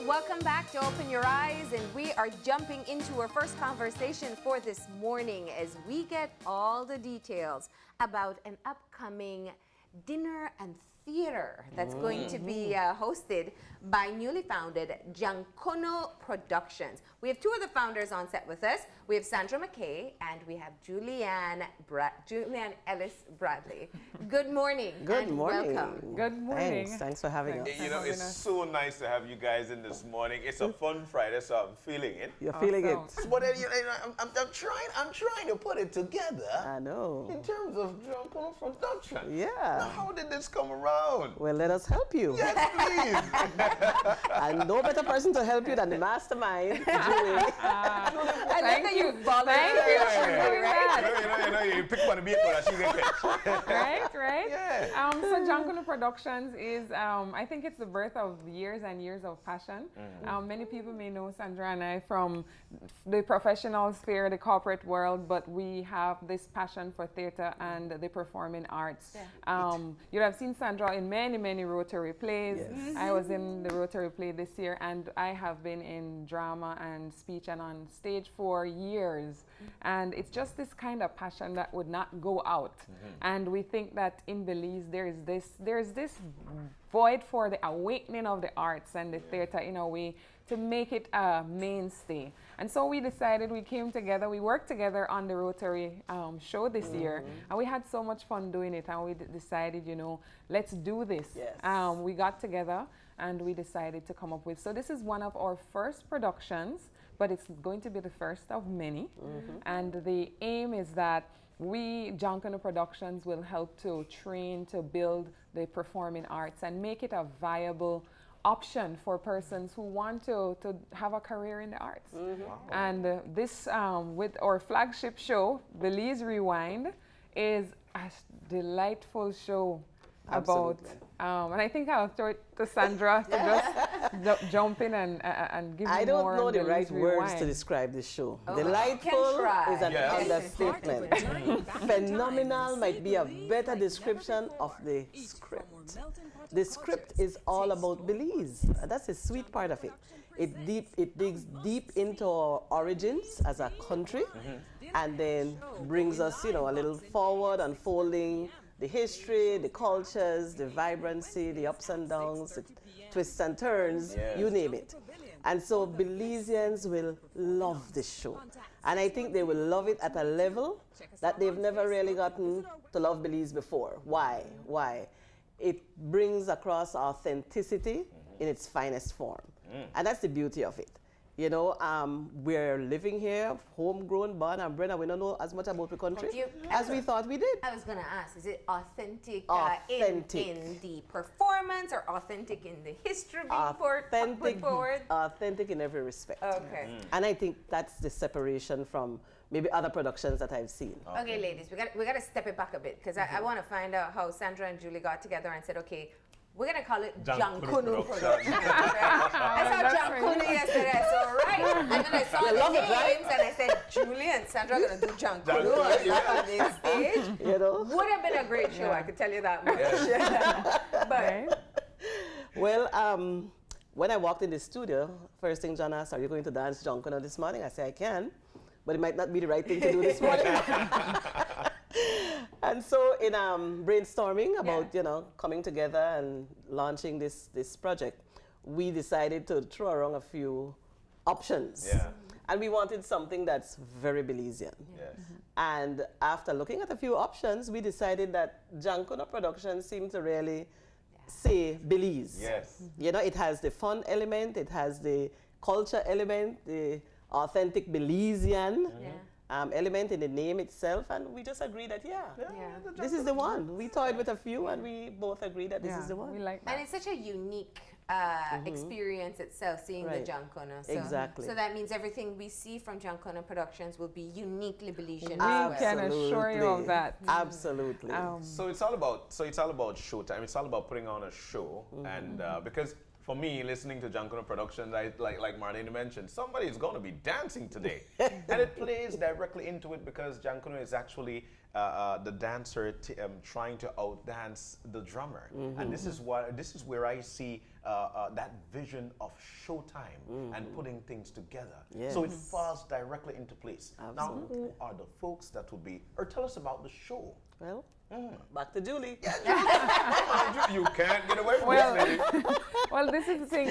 welcome back to Open Your Eyes, and we are jumping into our first conversation for this morning as we get all the details about an upcoming dinner and theater that's going to be hosted by newly founded Jankunu Productionz. We have two of the founders on set with us. We have Sandra Mckay and we have Julianne Ellis Bradley. Good morning. Good morning. Welcome. Good morning. Thanks for having us. You know, it's so nice to have you guys in this morning. It's a fun Friday, so I'm feeling it. You're feeling it. But I'm trying to put it together. I know. In terms of Jankunu Production. Yeah. Now, how did this come around? Well, let us help you. Yes, please. And no better person to help you than the mastermind, Julie. I like that you volunteered for doing that. You pick one to be but she get pitched. Right? Yeah. So Jankunu Productionz is, I think it's the birth of years and years of passion. Many people may know Sandra and I from the professional sphere, the corporate world, but we have this passion for theater and the performing arts. Yeah. You have seen Sandra in many Rotary plays. Yes. I was in the Rotary play this year, and I have been in drama and speech and on stage for years. And it's just this kind of passion that would not go out. And we think that in Belize there's this void for the awakening of the arts and the theater in a way to make it a mainstay. And so we decided, we came together, we worked together on the Rotary show this year, and we had so much fun doing it, and we decided, you know, let's do this. Yes. We got together and we decided to come up with, so this is one of our first productions, but it's going to be the first of many. And the aim is that we, Jankunu Productionz, will help to train, to build the performing arts and make it a viable option for persons who want to have a career in the arts. And this, with our flagship show, Belize Rewind, is a delightful show. Absolutely. About, and I think I'll throw it to Sandra to just jump in and give I you more. don't know on the Belize right words Rewind. to describe this show. Oh, Delightful try. is an Yes. understatement. Phenomenal might be a better description of the script. The script is all about Belize. That's the sweet part of it. It digs deep into our origins as a country, and then brings us, you know, a little forward, unfolding the history, the cultures, the vibrancy, the ups and downs, the twists and turns, you name it. And so Belizeans will love this show. And I think they will love it at a level that they've never really gotten to love Belize before. Why? It brings across authenticity in its finest form. And that's the beauty of it. You know, we're living here, homegrown, born and bred, and we don't know as much about the country as we thought we did. I was going to ask, is it authentic, Authentic. In the performance or authentic in the history being put forward? Authentic in every respect. Okay. And I think that's the separation from maybe other productions that I've seen. Okay, ladies, we got to step it back a bit because I want to find out how Sandra and Julie got together and said, okay, we're going to call it Jankunu Productionz. I saw Jankunu yesterday, so right. And then I saw the names and I said, Julie and Sandra are going to do Jankunu on this stage. You know? Would have been a great show, I could tell you that much. But Well, when I walked in the studio, first thing John asked, are you going to dance Jankunu this morning? I said, I can, but it might not be the right thing to do this morning. And so in brainstorming about, you know, coming together and launching this project, we decided to throw around a few options. And we wanted something that's very Belizean. And after looking at a few options, we decided that Jankunu Productionz seemed to really say Belize. You know, it has the fun element, it has the culture element, the authentic Belizean element in the name itself, and we just agreed that this is the one. We toyed with a few, and we both agreed that this is the one. We like that. and it's such a unique experience itself, seeing the Jankunu. So, Exactly. So that means everything we see from Jankunu Productionz will be uniquely Belizean. We can assure you of that. Absolutely. So it's all about showtime. It's all about putting on a show, and because for me, listening to Jankunu Productionz, like Marlene mentioned, somebody is going to be dancing today. And it plays directly into it because Jankunu is actually the dancer trying to outdance the drummer, and this is where I see that vision of showtime and putting things together. Yes. So it falls directly into place. Now, Absolutely. who are the folks that would be, or tell us about the show? Well, back to Julie. You can't get away from Well, this lady. well, this is the thing.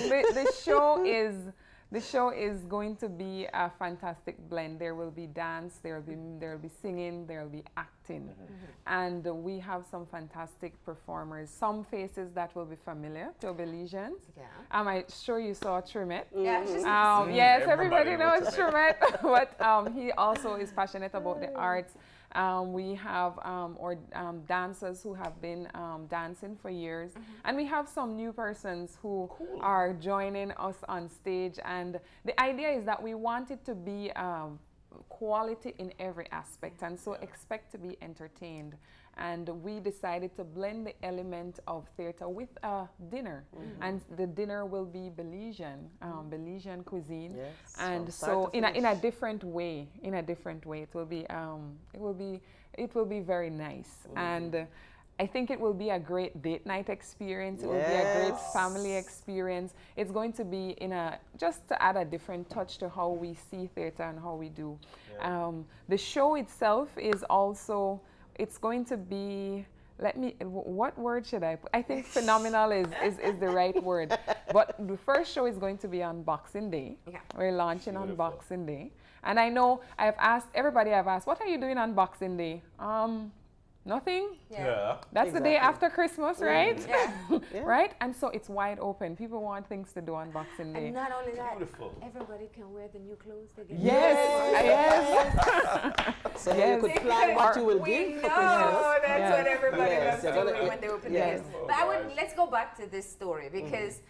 The show is going to be a fantastic blend. There will be dance, there will be singing, there will be acting, and we have some fantastic performers. Some faces that will be familiar to Belizeans. Yeah. I'm sure you saw Trimet. Yeah, she's Yes, Everybody everybody knows knows Trimet, but he also is passionate about the arts. We have dancers who have been dancing for years, and we have some new persons who are joining us on stage. And the idea is that we want it to be quality in every aspect, and so expect to be entertained. And we decided to blend the element of theater with a dinner, and the dinner will be Belizean cuisine, Yes, and from start so to in a finish. different way, it will be very nice, and I think it will be a great date night experience. It will be a great Yes. family experience. It's going to be just to add a different touch to how we see theater and how we do. The show itself is also, it's going to be, what word should I put? I think phenomenal is the right word. But the first show is going to be on Boxing Day. Yeah. We're launching on Beautiful. Boxing Day. And I know I've asked what are you doing on Boxing Day? Nothing. Yeah. That's the day Exactly. after Christmas, right? Yeah. Yeah. Right? And so it's wide open. People want things to do on Boxing Day. And not only that, Beautiful. everybody can wear the new clothes they get. Yes. So then Yes. you could plan what you will We give for know Christmas. that's Yes. what everybody Yes. loves You're doing gonna- when they open yes. the gifts. Oh, But gosh. let's go back to this story because,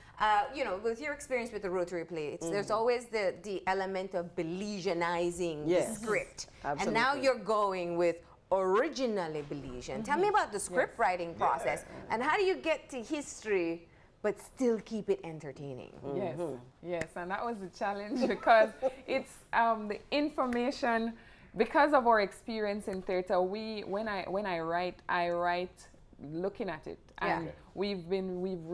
with your experience with the Rotary plates, there's always the element of Belizeanizing Yes. the script. And Absolutely. now you're going with originally Belizean. Tell me about the script writing process and how do you get to history but still keep it entertaining? Yes, yes, and that was the challenge because it's the information. Because of our experience in theater, when I write looking at it, and Yeah. we've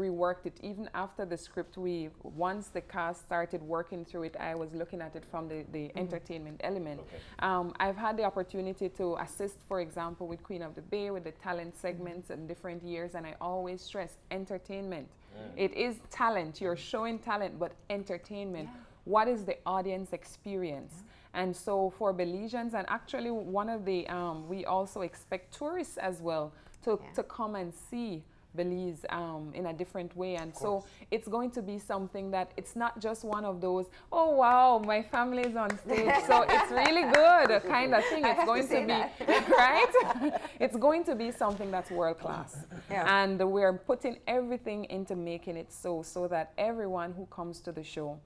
reworked it even after the script. Once the cast started working through it, I was looking at it from the entertainment element. I've had the opportunity to assist, for example, with Queen of the Bay with the talent segments in different years, and I always stress entertainment. It is talent. You're showing talent, but entertainment. What is the audience experience? And so for Belizeans, and actually one of the, we also expect tourists as well to come and see Belize in a different way. And so it's going to be something that it's not just one of those, oh wow, my family is on stage, so it's really good kind of thing. It's going to be, right? It's going to be something that's world class. Yeah. And we're putting everything into making it so that everyone who comes to the show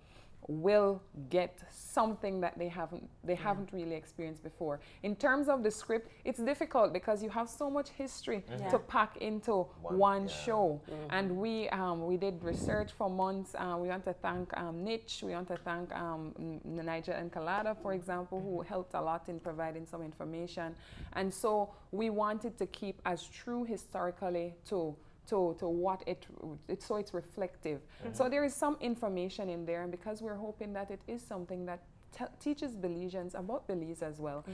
will get something that they haven't really experienced before. In terms of the script, it's difficult because you have so much history to pack into one show. And we did research for months. We want to thank Niche. We want to thank Nigel and Kalada, for example, who helped a lot in providing some information. And so we wanted to keep as true historically to what so it's reflective. So there is some information in there, and because we're hoping that it is something that teaches Belizeans about Belize as well.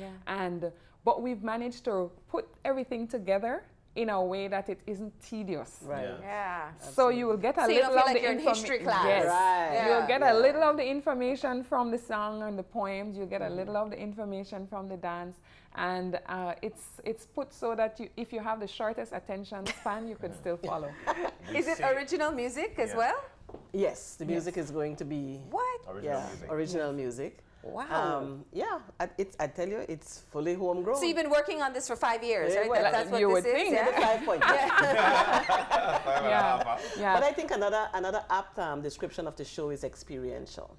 But we've managed to put everything together in a way that it isn't tedious. Right. Yeah. So you will get a So you little don't feel of like the you're in history class. Yes. Right. Yeah. You'll get a little of the information from the song and the poems. You'll get a little of the information from the dance, and it's put so that if you have the shortest attention span, you could still follow. Is it original music as well? Yes, the music is going to be What? Original music. original music. Wow. I tell you, it's fully homegrown. So you've been working on this for 5 years, Yeah, right? well, That's what you this would is, think. yeah? 5 points. Yeah. But I think another apt description of the show is experiential.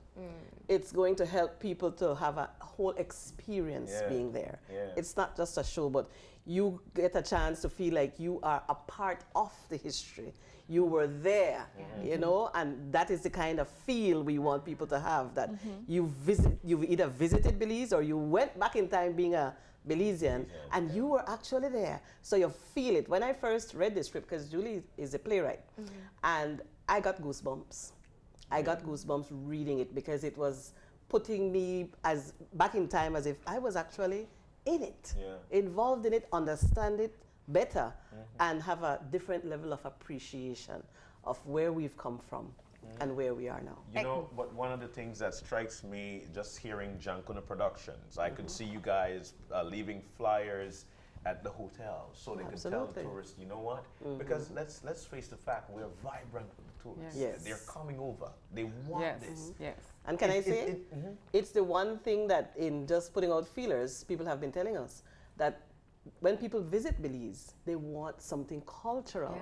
It's going to help people to have a whole experience being there. Yeah. It's not just a show, but you get a chance to feel like you are a part of the history. You were there, you know, and that is the kind of feel we want people to have, that you've either visited Belize or you went back in time being a Belizean, and you were actually there. So you feel it. When I first read the script, because Julie is a playwright, and I got goosebumps. I got goosebumps reading it because it was putting me as back in time as if I was actually in it, involved in it, understand it better, and have a different level of appreciation of where we've come from and where we are now. You know, but one of the things that strikes me just hearing Jankunu Productionz, I could see you guys leaving flyers at the hotel so they could tell tourists, you know what? Because let's face the fact, we're vibrant with the tourists. Yes. They're coming over. They want this. Yes. And can I say, it's the one thing that in just putting out feelers, people have been telling us that when people visit Belize, they want something cultural.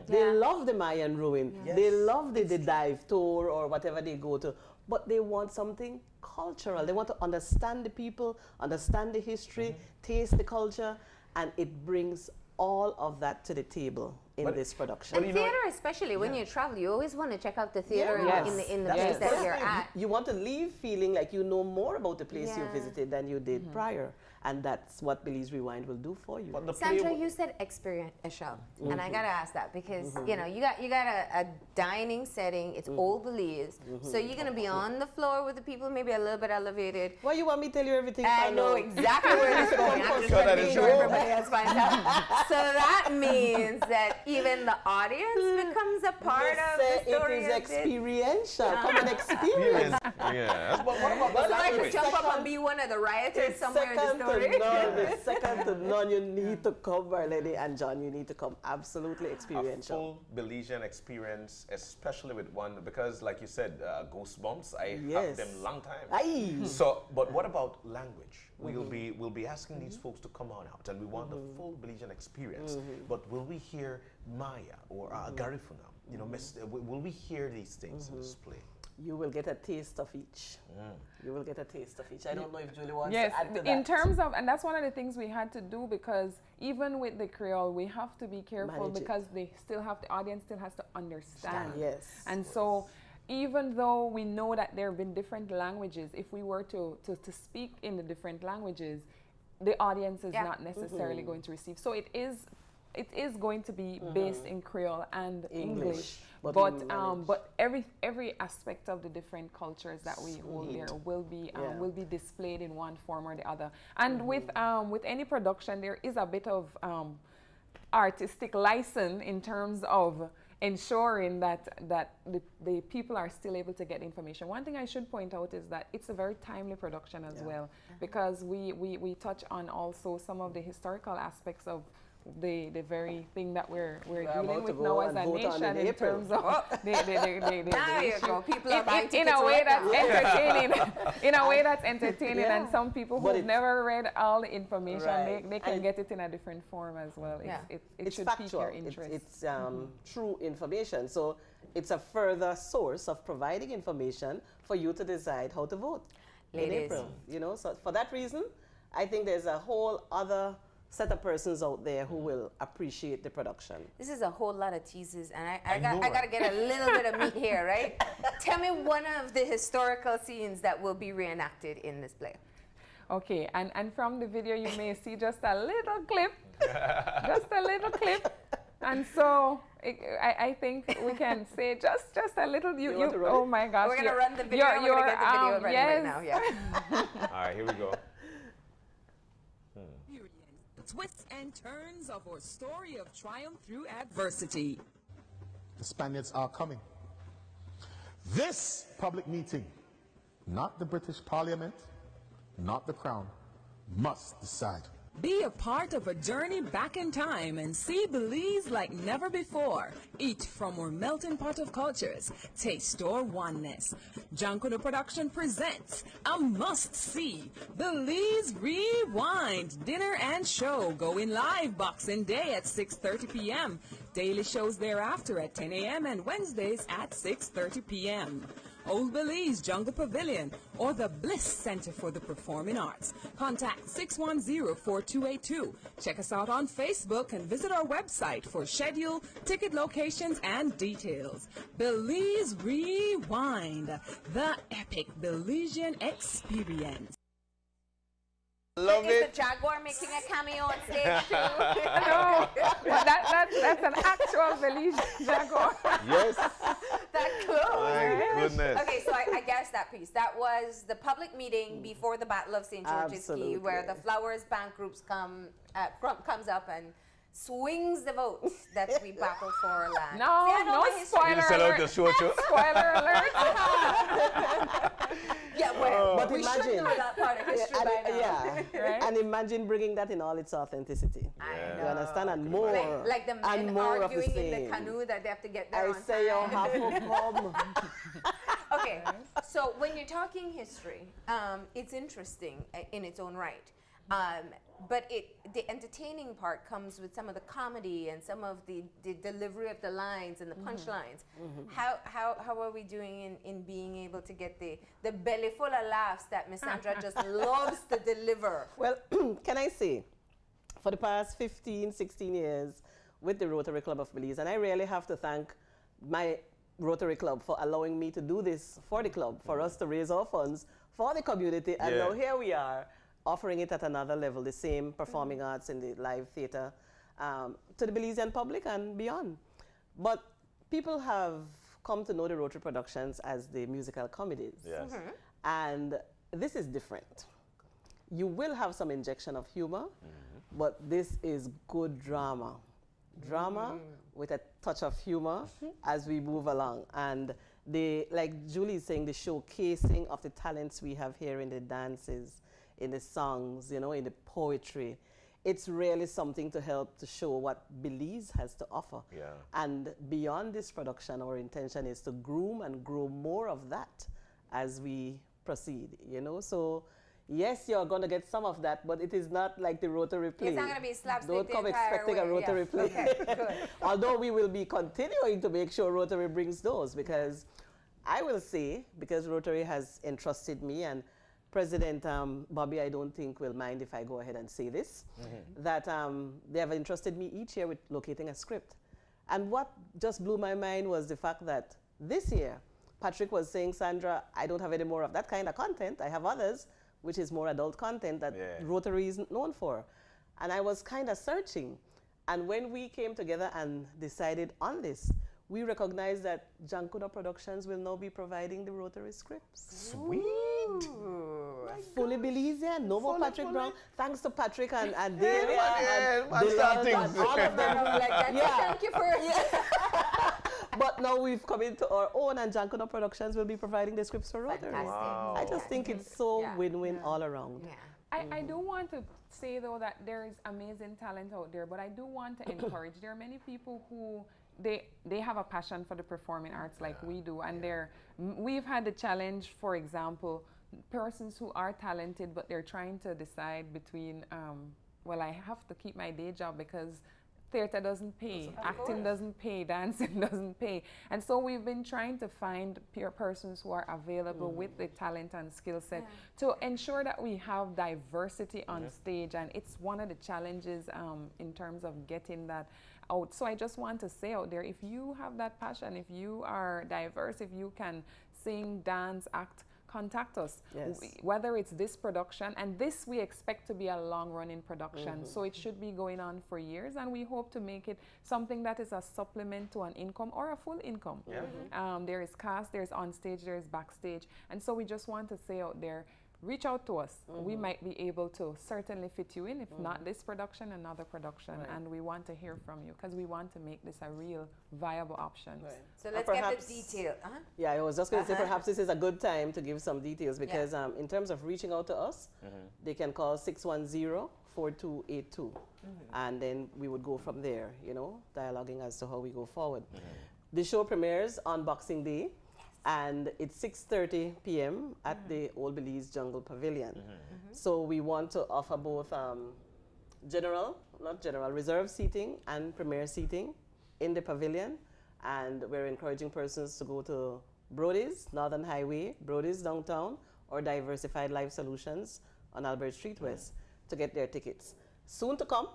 They love the Mayan ruin. They love the dive tour or whatever they go to, but they want something cultural. They want to understand the people, understand the history, taste the culture, and it brings all of that to the table in this production. And theater, especially when you travel, you always want to check out the theater in the place that you're at. You want to leave feeling like you know more about the place you visited than you did prior. And that's what Belize Rewind will do for you. Sandra, you said experiential, and I gotta ask that because you know you got a dining setting. It's Old Belize, so you're gonna be on the floor with the people, maybe a little bit elevated. Why you want me to tell you everything? I know exactly where this is going. I'm just trying to make sure everybody else finds out. So that means that even the audience becomes a part of the story. It is experiential. Come and experience. Yeah. But what about so I could jump up and be one of the rioters somewhere in the story. It's second to none. You need to come, my lady and John. You need to come. Absolutely experiential. A full Belizean experience, especially with one, because like you said, goosebumps. I have them long time. Aye. So, but what about language? We'll be asking these folks to come on out, and we want the full Belizean experience. But will we hear Maya or Garifuna? You know, will we hear these things in this play? You will get a taste of each. You will get a taste of each. I don't know if Julie wants Yes, to add to that. in terms of, and that's one of the things we had to do because even with the Creole, we have to be careful because the audience still has to understand. Yes. And so even though we know that there have been different languages, if we were to speak in the different languages, the audience is not necessarily going to receive. So it is going to be based in Creole and English. But every aspect of the different cultures that we hold there will be displayed in one form or the other. And with any production, there is a bit of artistic license in terms of ensuring that the people are still able to get information. One thing I should point out is that it's a very timely production as well, because we touch on also some of the historical aspects of the very thing that we're dealing with now as a nation in terms of Now you go. People are buying in a way that's entertaining. In a way that's entertaining, and some people who've never read all the information, they can get it in a different form as well. It should pique your interest. It's true information. So it's a further source of providing information for you to decide how to vote in April. You know, so for that reason, I think there's a whole other set of persons out there who will appreciate the production. This is a whole lot of teases, and I got to get a little bit of meat here, right? Tell me one of the historical scenes that will be reenacted in this play. Okay, and from the video you may see just a little clip, just a little clip, and so I think we can say just a little. Oh my gosh! We're gonna run the video. We're gonna get the video ready right now. Yeah. All right, here we go. Twists and turns of our story of triumph through adversity. The Spaniards are coming. This public meeting, not the British Parliament, not the Crown, must decide. Be a part of a journey back in time and see Belize like never before. Eat from our melting pot of cultures. Taste our oneness. Jankunu Productionz presents a must-see Belize Rewind Dinner and Show, going live Boxing Day at 6:30 p.m. Daily shows thereafter at 10 a.m. and Wednesdays at 6:30 p.m. Old Belize Jungle Pavilion or the Bliss Center for the Performing Arts. Contact 610-4282. Check us out on Facebook and visit our website for schedule, ticket locations, and details. Belize Rewind, the epic Belizean experience. Love Is it. the Jaguar making a cameo on stage too? No, but that's an actual Belize Jaguar. Yes. That close. My goodness. Okay, so I guess that piece. That was the public meeting before the Battle of St. George's Key, where the Flowers Bank groups comes up and swings the vote that we battled for land. No, See, I know no my history. spoiler Sell out alert. the show too. Spoiler alert. Yeah, well, But we should imagine- know that part of history by now. Yeah, Right? and imagine bringing that in all its authenticity. I Yeah. know. You understand? And more, Like the and men more of the arguing in same. the canoe that they have to get there I on say you time. have to come. Okay, so when you're talking history, it's interesting in its own right. But the entertaining part comes with some of the comedy and some of the delivery of the lines and the punchlines. How are we doing in being able to get the belly full of laughs that Miss Sandra just loves to deliver? Well, can I say, for the past 15, 16 years with the Rotary Club of Belize, and I really have to thank my Rotary Club for allowing me to do this for the club, for us to raise our funds for the community, and now here we are, offering it at another level, the same performing arts in the live theater to the Belizean public and beyond. But people have come to know the Rotary Productionz as the musical comedies. Yes. And this is different. You will have some injection of humor, but this is good drama. Drama with a touch of humor as we move along. And like Julie is saying, the showcasing of the talents we have here in the dances, in the songs, you know, in the poetry. It's really something to help to show what Belize has to offer. Yeah. And beyond this production, our intention is to groom and grow more of that as we proceed, you know. So yes, you're going to get some of that, but it is not like the Rotary play. It's not going to be slapstick. Don't come the entire expecting way. a Rotary Yeah. play. Okay, good. Although we will be continuing to make sure Rotary brings those, because I will say, because Rotary has entrusted me, and President Bobby, I don't think will mind if I go ahead and say this, that they have entrusted me each year with locating a script. And what just blew my mind was the fact that this year, Patrick was saying, Sandra, I don't have any more of that kind of content. I have others, which is more adult content that Rotary isn't known for. And I was kind of searching. And when we came together and decided on this, we recognized that Jankunu Productionz will now be providing the Rotary scripts. Sweet. Fully Belizean, no more Patrick Brown. Thanks to Patrick and Delia Yeah, and man, Dylan start and things. all of them. Like that. Yeah. Thank you for But now we've come into our own, and Jankunu Productionz will be providing the scripts for Rotary. Fantastic. Wow. I just think it's so Yeah. win-win all around. Yeah. I do want to say, though, that there is amazing talent out there, but I do want to encourage. There are many people who they have a passion for the performing arts like we do, and we've had the challenge, for example, persons who are talented, but they're trying to decide between, well, I have to keep my day job because theater doesn't pay, acting doesn't pay, dancing doesn't pay. And so we've been trying to find persons who are available with the talent and skill set to ensure that we have diversity on stage. And it's one of the challenges in terms of getting that out. So I just want to say out there, if you have that passion, if you are diverse, if you can sing, dance, act, contact us. Yes. Whether it's this production, and this we expect to be a long-running production, so it should be going on for years, and we hope to make it something that is a supplement to an income or a full income. There is cast, there's on stage, there's backstage, and so we just want to say out there, reach out to us. We might be able to certainly fit you in, if not this production, another production, and we want to hear from you because we want to make this a real viable option. So let's get the detail. Yeah, I was just going to say perhaps this is a good time to give some details because in terms of reaching out to us, they can call 610-4282 and then we would go from there, you know, dialoguing as to how we go forward. The show premieres on Boxing Day and it's 6:30 p.m. at the Old Belize Jungle Pavilion. So we want to offer both reserve seating and premier seating in the pavilion. And we're encouraging persons to go to Brody's, Northern Highway, Brody's Downtown, or Diversified Life Solutions on Albert Street West to get their tickets. Soon to come,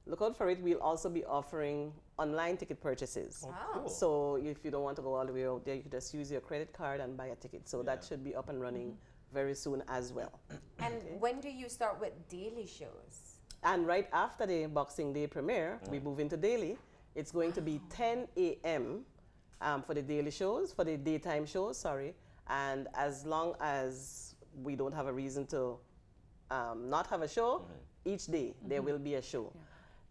look out for it, we'll also be offering online ticket purchases. Cool. So if you don't want to go all the way out there, you can just use your credit card and buy a ticket. So that should be up and running very soon as well. And when do you start with daily shows? And right after the Boxing Day premiere, we move into daily. It's going to be 10 a.m. For the daily shows, for the daytime shows, sorry. And as long as we don't have a reason to not have a show, each day there will be a show. Yeah.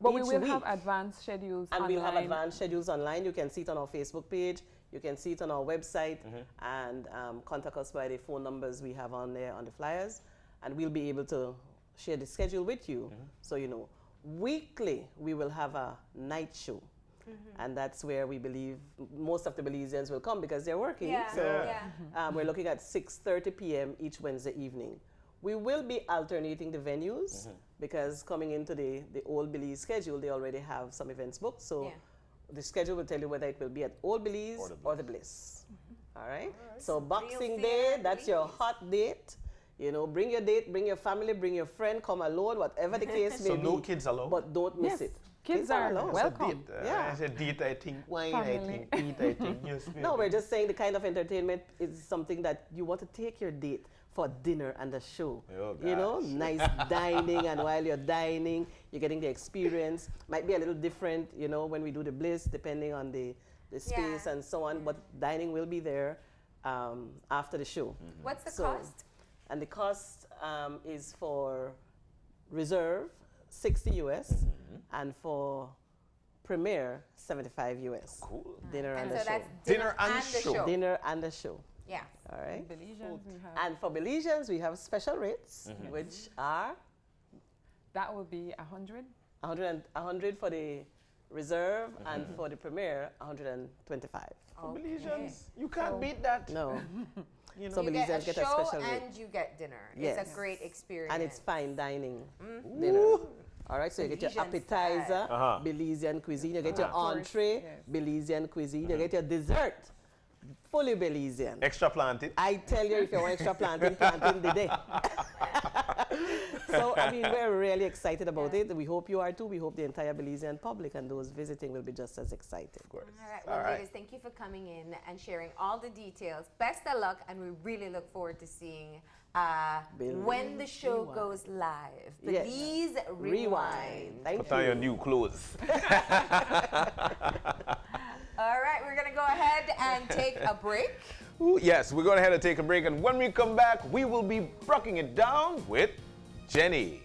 But Each we will week. have advanced schedules And online. we'll have advanced schedules online. You can see it on our Facebook page. You can see it on our website. And contact us by the phone numbers we have on there on the flyers. And we'll be able to share the schedule with you. So you know, weekly we will have a night show. And that's where we believe most of the Belizeans will come because they're working. Yeah. So Yeah. we're looking at 6:30 p.m. each Wednesday evening. We will be alternating the venues because coming into the Old Belize schedule, they already have some events booked. So the schedule will tell you whether it will be at Old Belize or the Bliss. All right? So Boxing Day, that's your hot date. You know, bring your date, bring your family, bring your friend, come alone, whatever the case may So be. no kids allowed? But don't miss it. Kids are allowed. welcome. Yeah. I said date, I think wine, Family. I think eat, I think yes. No, we're just saying the kind of entertainment is something that you want to take your date for dinner and a show. Oh, you know, gosh. nice dining, and while you're dining, you're getting the experience. Might be a little different, you know, when we do the bliss, depending on the space and so on, but dining will be there after the show. What's the So- cost? And the cost is for reserve, 60 US, and for premiere, 75 US. Cool. Dinner and And the so show. that's dinner and the show. Dinner and the show. Yeah. All right. Belizeans, we have, And for Belizeans, we have special rates, which are that will be 100. 100 for the reserve, and for the premiere, 125. Belizeans, you can't beat that. No. You know? So You Belizeans get get a a show special rate. and you get dinner. Yes. It's a great experience. And it's fine dining dinner. All right, so you get your Belizean appetizer, Uh-huh. Belizean cuisine. You get your course, entree, yes. Belizean cuisine. You get your dessert, fully Belizean. Extra planted. I tell you, if you want extra planting, planting the day. So, I mean, we're really excited about it. We hope you are too. We hope the entire Belizean public and those visiting will be just as excited. Of course. All right. Well, ladies, thank you for coming in and sharing all the details. Best of luck, and we really look forward to seeing when the show Rewind. goes live. Yes. Belize Rewind. Rewind. Thank Put on your you. new clothes. All right, we're going to go ahead and take a break. Ooh, yes, we're going ahead and take a break. And when we come back, we will be breaking it down with Jenny.